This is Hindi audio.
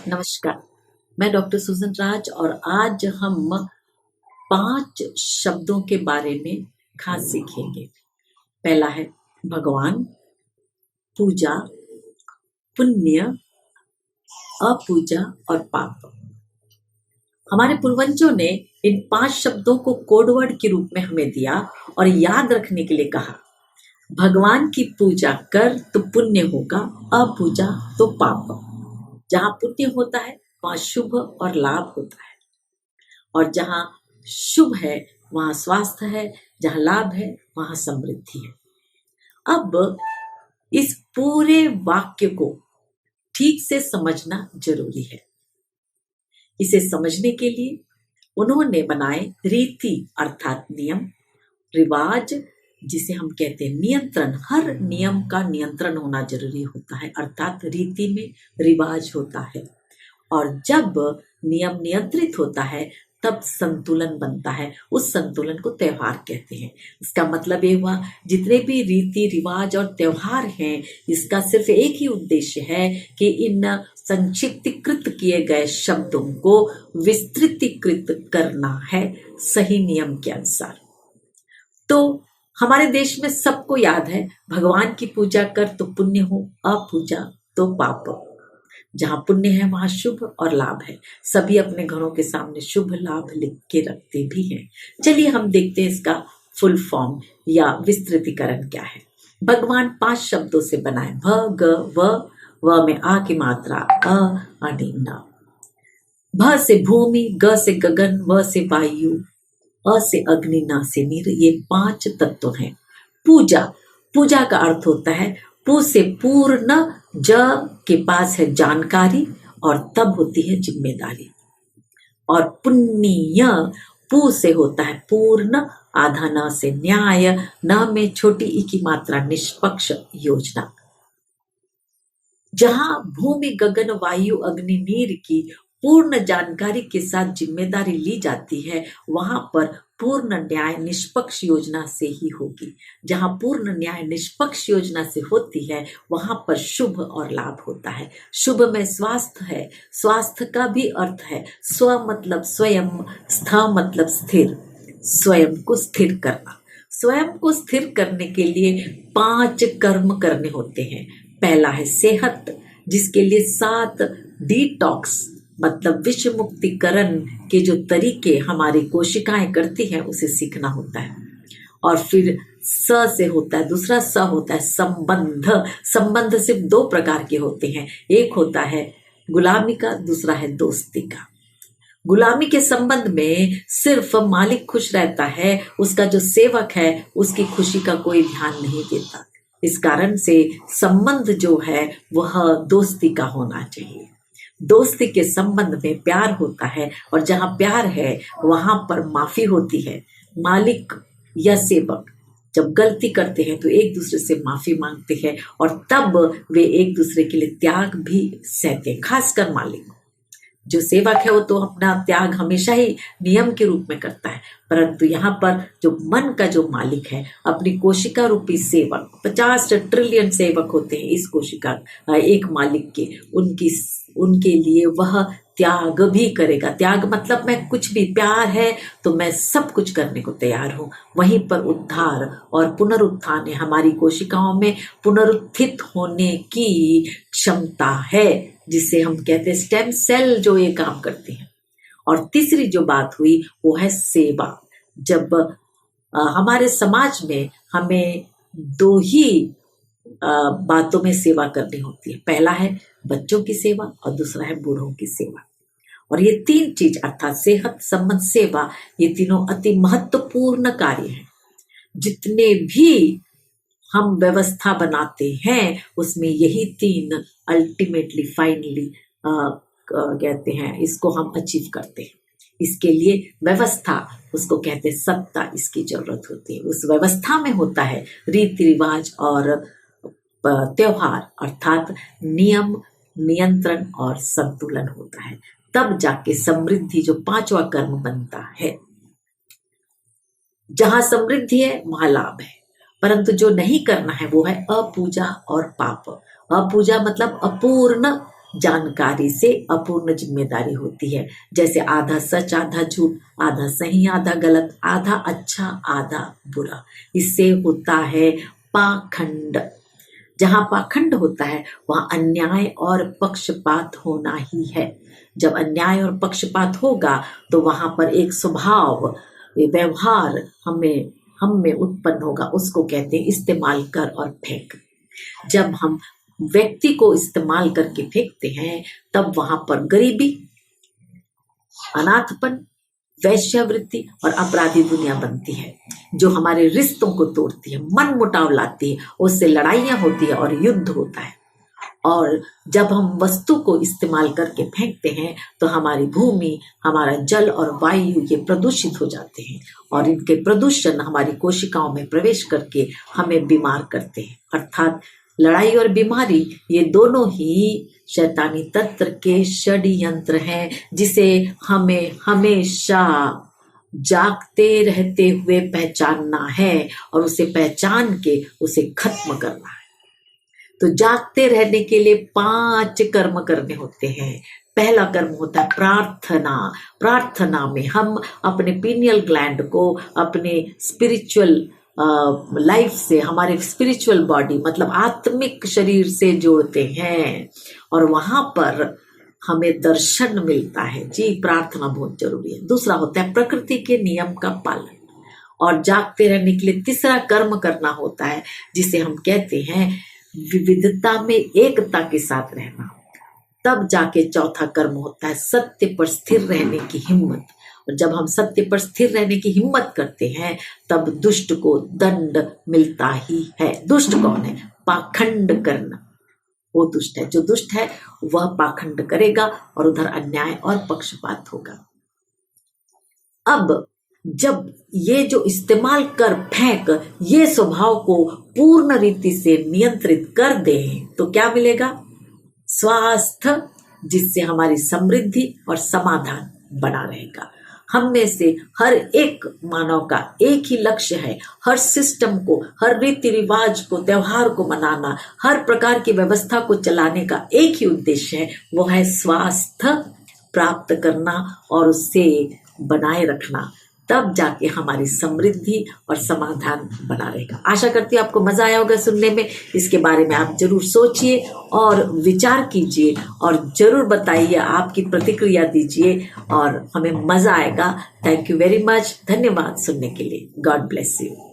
नमस्कार, मैं डॉक्टर सुजन राज और आज हम 5 शब्दों के बारे में खास सीखेंगे। पहला है भगवान, पूजा, पुण्य, अपूजा और पाप। हमारे पूर्वजों ने इन 5 शब्दों को कोडवर्ड के रूप में हमें दिया और याद रखने के लिए कहा। भगवान की पूजा कर तो पुण्य होगा, अपूजा तो पाप। जहाँ पुण्य होता है वहाँ शुभ और लाभ होता है, और जहाँ शुभ है वहाँ स्वास्थ्य है, जहाँ लाभ है वहाँ समृद्धि है। अब इस पूरे वाक्य को ठीक से समझना जरूरी है। इसे समझने के लिए उन्होंने बनाए रीति अर्थात नियम, रिवाज जिसे हम कहते हैं नियंत्रण। हर नियम का नियंत्रण होना जरूरी होता है, अर्थात रीति में रिवाज होता है। और जब नियम नियंत्रित होता है तब संतुलन बनता है। उस संतुलन को त्योहार कहते हैं। इसका मतलब ये हुआ, जितने भी रीति रिवाज और त्योहार हैं, इसका सिर्फ एक ही उद्देश्य है कि इन संक्षिप्तीकृत किए गए शब्दों को विस्तृतीकृत करना है सही नियम के अनुसार। तो हमारे देश में सबको याद है, भगवान की पूजा कर तो पुण्य हो, अपूजा तो पाप। जहाँ पुण्य है वहाँ शुभ और लाभ है। सभी अपने घरों के सामने शुभ लाभ लिख के रखते भी हैं। चलिए हम देखते हैं इसका फुल फॉर्म या विस्तृतीकरण क्या है। भगवान 5 शब्दों से बनाए, भ ग व में आ की मात्रा अ अनि न। भ से भूमि, ग से गगन, व से वायु, अ से अग्नि, न से नीर। ये 5 तत्व हैं। पूजा, पूजा का अर्थ होता है पू से पूर्ण, ज के पास है जानकारी और तब होती है जिम्मेदारी। और पुण्य, पू से होता है पूर्ण, आधा न से न्याय, न में छोटी ई की मात्रा निष्पक्ष योजना। जहां भूमि गगन वायु अग्नि नीर की पूर्ण जानकारी के साथ जिम्मेदारी ली जाती है, वहां पर पूर्ण न्याय निष्पक्ष योजना से ही होगी। जहां पूर्ण न्याय निष्पक्ष योजना से होती है वहां पर शुभ और लाभ होता है। शुभ में स्वास्थ्य है। स्वास्थ्य का भी अर्थ है स्व मतलब स्वयं, स्थ मतलब स्थिर, स्वयं को स्थिर करना। स्वयं को स्थिर करने के लिए 5 कर्म करने होते हैं। पहला है सेहत, जिसके लिए 7 डिटॉक्स मतलब विषय मुक्तिकरण के जो तरीके हमारी कोशिकाएं करती हैं उसे सीखना होता है। और फिर स से होता है, दूसरा स होता है संबंध। संबंध सिर्फ 2 प्रकार के होते हैं, एक होता है गुलामी का, दूसरा है दोस्ती का। गुलामी के संबंध में सिर्फ मालिक खुश रहता है, उसका जो सेवक है उसकी खुशी का कोई ध्यान नहीं देता। इस कारण से संबंध जो है वह दोस्ती का होना चाहिए। दोस्ती के संबंध में प्यार होता है, और जहां प्यार है वहां पर माफी होती है। मालिक या सेवक जब गलती करते हैं तो एक दूसरे से माफी मांगते हैं, और तब वे एक दूसरे के लिए त्याग भी सहते हैं। खासकर मालिक, जो सेवक है वो तो अपना त्याग हमेशा ही नियम के रूप में करता है, परंतु यहाँ पर जो मन का जो मालिक है, अपनी कोशिका रूपी सेवक, 50 ट्रिलियन सेवक होते हैं इस कोशिका एक मालिक के, उनके लिए वह त्याग भी करेगा। त्याग मतलब मैं कुछ भी, प्यार है तो मैं सब कुछ करने को तैयार हूँ। वहीं पर उद्धार और पुनरुत्थान है। हमारी कोशिकाओं में पुनरुत्थित होने की क्षमता है, जिसे हम कहते हैं स्टेम सेल, जो ये काम करते हैं। और तीसरी जो बात हुई वो है सेवा। जब हमारे समाज में हमें 2 ही बातों में सेवा करनी होती है। पहला है बच्चों की सेवा और दूसरा है बूढ़ों की सेवा। और ये 3 चीज अर्थात सेहत, संबंध, सेवा, ये तीनों अति महत्वपूर्ण कार्य हैं। जितने भी हम व्यवस्था बनाते हैं उसमें यही 3 अल्टीमेटली फाइनली कहते हैं, इसको हम अचीव करते हैं। इसके लिए व्यवस्था, उसको कहते हैं सत्ता, इसकी जरूरत होती है। उस व्यवस्था में होता है रीति रिवाज और त्योहार, अर्थात नियम, नियंत्रण और संतुलन होता है। तब जाके समृद्धि जो 5वां कर्म बनता है। जहां समृद्धि है वहां लाभ है, परंतु जो नहीं करना है वो है अपूजा और पाप। अपूजा मतलब अपूर्ण जानकारी से अपूर्ण जिम्मेदारी होती है। जैसे आधा सच आधा झूठ, आधा सही आधा गलत, आधा अच्छा आधा बुरा। इससे होता है पाखंड। जहां पाखंड होता है वहां अन्याय और पक्षपात होना ही है। जब अन्याय और पक्षपात होगा तो वहां पर एक स्वभाव व्यवहार हम में उत्पन्न होगा। उसको कहते हैं इस्तेमाल कर और फेंक। जब हम व्यक्ति को इस्तेमाल करके फेंकते हैं तब वहां पर गरीबी, अनाथपन, वैश्यावृत्ति और अपराधी दुनिया बनती है, जो हमारे रिश्तों को तोड़ती है, मन मुटाव लाती है, उससे लड़ाइयां होती है और युद्ध होता है। और जब हम वस्तु को इस्तेमाल करके फेंकते हैं तो हमारी भूमि, हमारा जल और वायु ये प्रदूषित हो जाते हैं और इनके प्रदूषण हमारी कोशिकाओं में प्रवेश करके हमें बीमार करते हैं। अर्थात लड़ाई और बीमारी ये दोनों ही शैतानी तंत्र के षड्यंत्र हैं, जिसे हमें हमेशा जागते रहते हुए पहचानना है और उसे पहचान के उसे खत्म करना है। तो जागते रहने के लिए 5 कर्म करने होते हैं। पहला कर्म होता है प्रार्थना। प्रार्थना में हम अपने पीनियल ग्लैंड को अपने स्पिरिचुअल लाइफ से, हमारे स्पिरिचुअल बॉडी मतलब आत्मिक शरीर से जोड़ते हैं और वहां पर हमें दर्शन मिलता है। जी, प्रार्थना बहुत जरूरी है। दूसरा होता है प्रकृति के नियम का पालन। और जागते रहने के लिए तीसरा कर्म करना होता है जिसे हम कहते हैं विविधता में एकता के साथ रहना। तब जाके चौथा कर्म होता है सत्य पर स्थिर रहने की हिम्मत। और जब हम सत्य पर स्थिर रहने की हिम्मत करते हैं तब दुष्ट को दंड मिलता ही है। दुष्ट कौन है? पाखंड करना। वो दुष्ट है, जो दुष्ट है वह पाखंड करेगा और उधर अन्याय और पक्षपात होगा। अब जब ये जो इस्तेमाल कर फेंक ये स्वभाव को पूर्ण रीति से नियंत्रित कर दें तो क्या मिलेगा? स्वास्थ्य, जिससे हमारी समृद्धि और समाधान बना रहेगा। हम में से हर एक मानव का एक ही लक्ष्य है, हर सिस्टम को, हर रीति रिवाज को, त्योहार को मनाना, हर प्रकार की व्यवस्था को चलाने का एक ही उद्देश्य है, वो है स्वास्थ्य प्राप्त करना और उससे बनाए रखना। तब जाके हमारी समृद्धि और समाधान बना रहेगा। आशा करती हूँ आपको मजा आया होगा सुनने में। इसके बारे में आप जरूर सोचिए और विचार कीजिए और जरूर बताइए, आपकी प्रतिक्रिया दीजिए और हमें मजा आएगा। Thank you very much. धन्यवाद सुनने के लिए। God bless you.